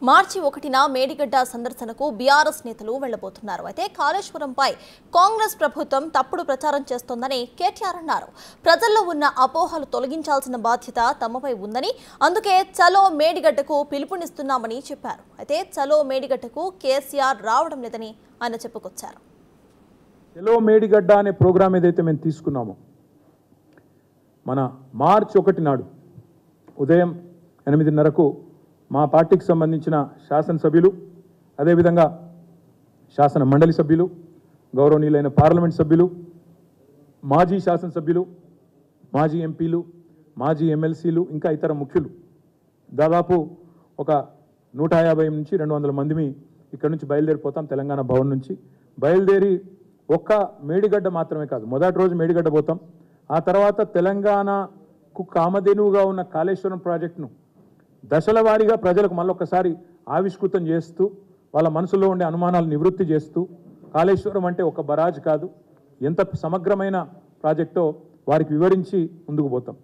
మార్చి 1న మేడిగడ్డ సందర్శనకు బీఆర్ఎస్ నేతలు వెళ్లబోతున్నారు. అయితే కాళేశ్వరంపై కాంగ్రెస్ ప్రభుత్వం తప్పుడు ప్రచారం చేస్తోందని కేటీఆర్ అన్నారు. ప్రజల్లో ఉన్న అపోహలు తొలగించాల్సిన బాధ్యత తమపై ఉందని, అందుకే చలో మేడిగడ్డకు పిలుపునిస్తున్నామని చెప్పారు. అయితే చలో మేడిగడ్డకు కేసీఆర్ రావడం లేదని ఆయన చెప్పుకొచ్చారు. చలో మేడిగడ్డ అనే ప్రోగ్రాం ఏదైతే మేము తీసుకున్నామో, మన మార్చి 1 నాడు ఉదయం 8:30కు మా పార్టీకి సంబంధించిన శాసనసభ్యులు, అదేవిధంగా శాసన మండలి సభ్యులు, గౌరవనీయులైన పార్లమెంట్ సభ్యులు, మాజీ శాసనసభ్యులు, మాజీ ఎంపీలు, మాజీ ఎమ్మెల్సీలు, ఇంకా ఇతర ముఖ్యులు దాదాపు ఒక 150 నుంచి 200 మందిమి ఇక్కడ నుంచి బయలుదేరిపోతాం. తెలంగాణ భవన్ నుంచి బయలుదేరి ఒక్క మేడిగడ్డ మాత్రమే కాదు, మొదటి రోజు మేడిగడ్డ పోతాం. ఆ తర్వాత తెలంగాణకు కామధేనువుగా ఉన్న కాళేశ్వరం ప్రాజెక్టును దశల వారీగా ప్రజలకు మళ్ళొక్కసారి ఆవిష్కృతం చేస్తూ, వాళ్ళ మనసులో ఉండే అనుమానాలు నివృత్తి చేస్తూ, కాళేశ్వరం అంటే ఒక బరాజ్ కాదు, ఎంత సమగ్రమైన ప్రాజెక్టో వారికి వివరించి ముందుకు పోతాం.